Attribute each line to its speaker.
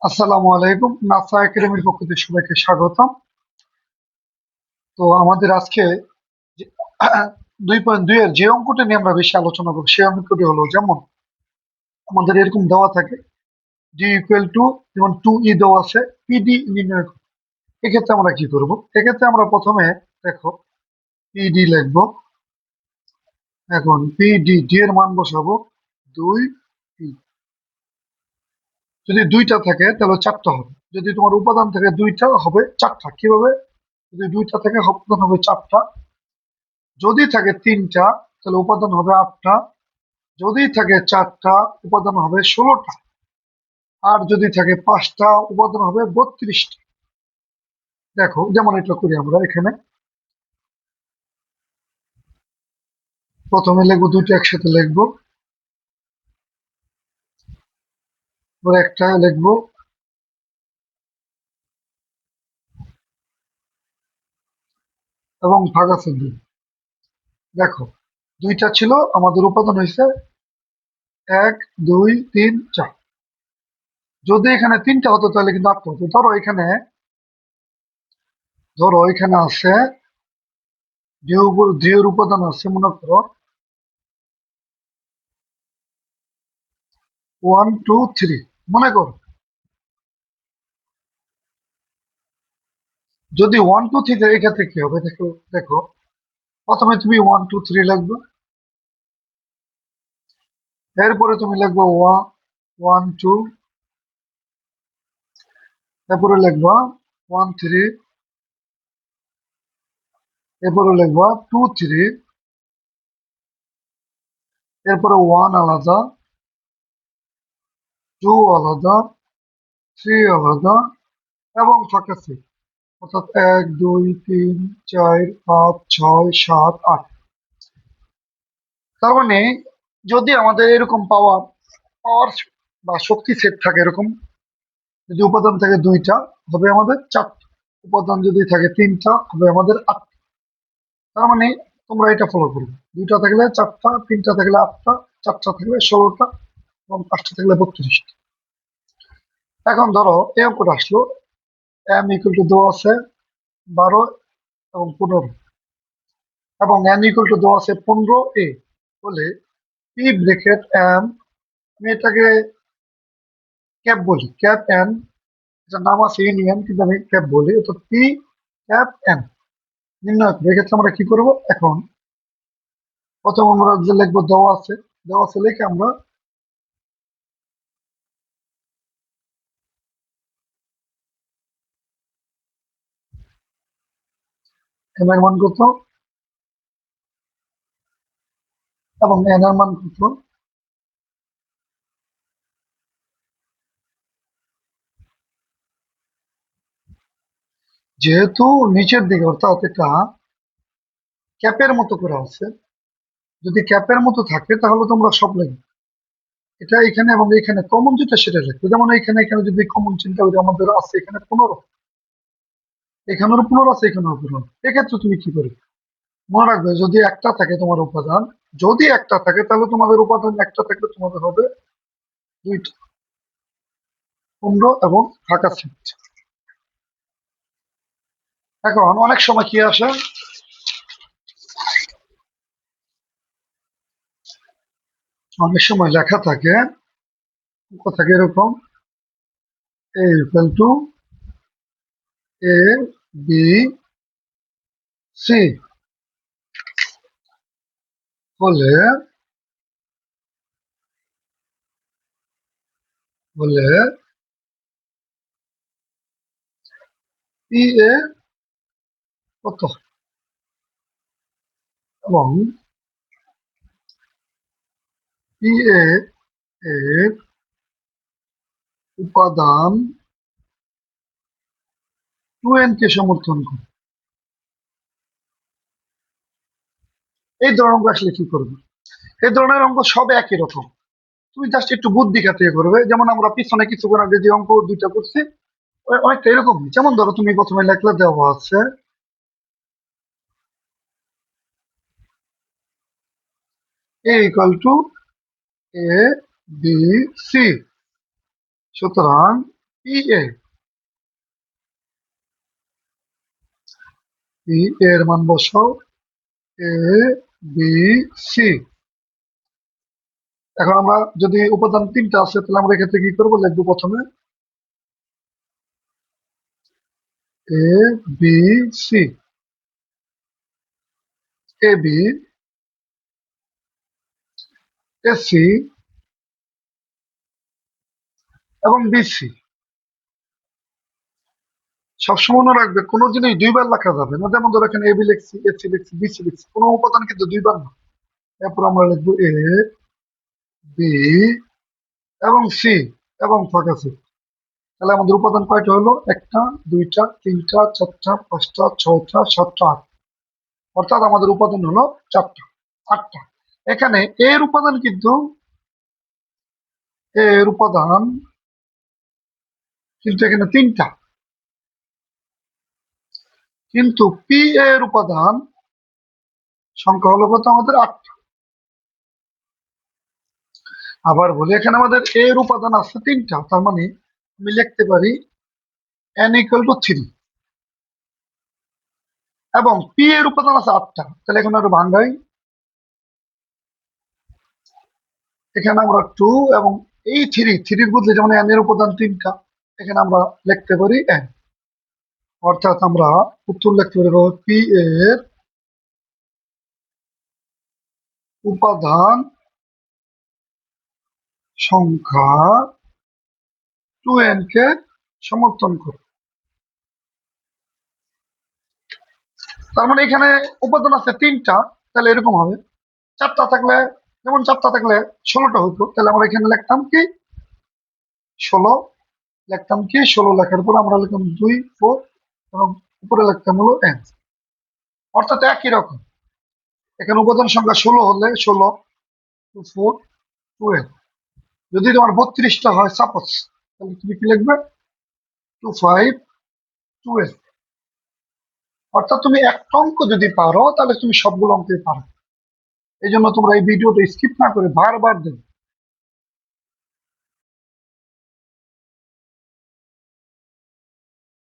Speaker 1: আসসালামু আলাইকুম। নাসা একাডেমির পক্ষ থেকে সবাইকে স্বাগতম। তো আমাদের আজকে যে 2.2 এর যে অঙ্কটা নিয়ে আমরা বেশি আলোচনা করবো সেই অঙ্কটি হলো, যেমন আমাদের এরকম দেওয়া থাকে ডি ইকুয়াল টু, যেমন 2e দেওয়া আছে, পিডি নির্ণয় করো। এক্ষেত্রে আমরা কি করব? এক্ষেত্রে আমরা প্রথমে দেখো পিডি লিখবো। এখন পিডি ডি এর মান বসাবো 2, যদি দুইটা থাকে তাহলে চারটা হবে। যদি তোমার উপাদান থাকে দুইটা, হবে চারটা। কিভাবে? যদি দুইটা থাকে উপাদান হবে চারটা। যদি থাকে তিনটা তাহলে উপাদান হবে আটটা। যদি থাকে চারটা উপাদান হবে 16টা। আর যদি থাকে পাঁচটা উপাদান হবে 32টা। দেখো, যেমন এটা করি আমরা এখানে। প্রথমে লিখবো দুইটা একসাথে লিখবো, এবার একটা লিখবো এবং ভাগ আছে দুই। দেখো, দুইটা ছিল, আমাদের উপাদান হয়েছে 1, 2, 3, 4। যদি এখানে তিনটা হতো তাহলে কিন্তু আটটা হতো। ধরো এখানে আছে দুই এর উপাদান আছে, মনে করো 1, 2, 3। মনে করো, যদি 1, 2, 3 এই ক্ষেত্রে কি হবে? দেখো দেখো, প্রথমে তুমি 1, 2, 3 লিখবে, এরপরে তুমি লিখবো 1, 2, এরপরে লিখবা 1, 3, এরপরে লিখবা 2, 3, এরপরে 1 আলাদা, 2 আলাদা, 3 আলাদা এবং ফাঁকা আছে। অর্থাৎ 1, 2, 3, 4, 5, 6, 7, 8। তার মানে যদি আমাদের এরকম পাওয়ার পাওয়ার বা শক্তি সেট থাকে এরকম, যদি উপাদান থাকে দুইটা হবে আমাদের চারটা, উপাদান যদি থাকে তিনটা হবে আমাদের আটটা। তার মানে তোমরা এটা ফলো করবে, দুইটা থাকলে চারটা, তিনটা থাকলে আটটা, চারটা থাকলে 16টা এবং পাঁচটা থাকলে 32টা। এখন ধরো এই অঙ্কটা আসলো, এম ইকুয়াল টু দেওয়া আছে 12 এবং 15, এবং এন ইকুয়াল টু দেওয়া আছে 15a বলে পি ব্রেকেট এম, আমি এটাকে ক্যাপ বলি, ক্যাপ এন, এটার নাম আছে ইউনিয়ন কিন্তু আমি ক্যাপ বলি, অর্থাৎ পি ক্যাপ এন নির্ণয় করবো। এক্ষেত্রে আমরা কি করব? এখন প্রথম আমরা যে লিখবো দেওয়া আছে লিখে আমরা এম এর মান কত এবং এন এর মান কত। যেহেতু নিচের দিকে, অর্থাৎ এটা ক্যাপের মতো করে আছে, যদি ক্যাপের মতো থাকে তাহলে তোমরা সব লিখবে। এটা এখানে এবং এখানে কমন যেটা সেটা লিখবে। যেমন এখানে এখানে যদি কমন চিন্তা করি, আমাদের আছে এখানে 15, এখানেও 15 আছে, এখানেও 15। এক্ষেত্রে তুমি কি করবে? মনে রাখবে, যদি একটা থাকে তোমার উপাদান, যদি একটা থাকে তাহলে তোমাদের উপাদান একটা থাকলে তোমাদের হবে দুইটা, 15 এবং ফাঁকা সেট। এখন অনেক সময় কি আসে, অনেক সময় লেখা থাকে এরকম A equal to A B C হলে হলে পি এ কত, এবং পি এ এর উপাদান 2n কে সমর্থন করে। এই ধরনের অঙ্ক আসলে কি করবে? এই ধরনের অঙ্ক সব একই রকম, তুমি জাস্ট একটু বুদ্ধি খাটিয়ে করবে। যেমন আমরা পিছনে কিছুক্ষণ আগে যে অঙ্ক দুইটা করছি, অনেকটা এরকম। যেমন ধরো, তুমি প্রথমে লেখলে দেওয়া আছে A equal to A B C, সুতরাং পি এ, পি এর মান বসাও এ বি সি। এখন আমরা যদি উপাদান তিনটা আছে তাহলে আমরা এক্ষেত্রে কি করবো, লিখবো প্রথমে A B C, A B, A C এবং বিসি। সবসময় মনে রাখবে কোনো জিনিস দুইবার লেখা যাবে না, যেমন ধরো এখানে এ বি লিখছি, এ সি লিখছি, বিসি লিখছি, কোনো উপাদান কিন্তু দুইবার না। এরপর আমরা লিখবো এ বি এবং সি এবং ফাঁকা সি। তাহলে আমাদের উপাদান কয়টা হলো, একটা, দুইটা, তিনটা, চারটা, পাঁচটা, ছয়টা, সাতটা, আট। অর্থাৎ আমাদের উপাদান হলো চারটা, আটটা। এখানে এর উপাদান কিন্তু, এর উপাদান কিন্তু এখানে তিনটা, কিন্তু পি এর উপাদান সংখ্যা হলো কত, আমাদের আটটা। আবার বলি, এখানে আমাদের এর উপাদান আছে তিনটা, তার মানে আমি লিখতে পারি n ইকুয়াল টু 3, এবং পি এর উপাদান আছে আটটা। তাহলে এখন আরো ভাঙ্গাই, এখানে আমরা 2 এবং এই থ্রির বদলে যেমন n এর উপাদান তিনটা, এখানে আমরা লিখতে পারি n। অর্থাৎ আমরা উত্তর লিখতে পারি পি এর উপাদান সংখ্যা 2n কে সমর্থন করে। তার মানে এখানে উপাদান আছে তিনটা, তাহলে এরকম হবে। চারটা থাকলে, যেমন চারটা থাকলে 16টা হতো, তাহলে আমরা এখানে লিখতাম কি 16, লিখতাম কি 16, লেখার পর আমরা লিখতাম 2 4 এবং উপরে লিখতাম হলো n। অর্থাৎ একই রকম, এখানে উপাদান সংখ্যা 16 হলে 16 2 4 2n। যদি তোমার 32টা হয় সাপোজ, তাহলে তুমি কি লিখবে 2 5 2n। অর্থাৎ তুমি একটা অঙ্ক যদি পারো তাহলে তুমি সবগুলো অঙ্কই পারো। এই জন্য তোমরা এই ভিডিওটা স্কিপ না করে বারবার দেখো।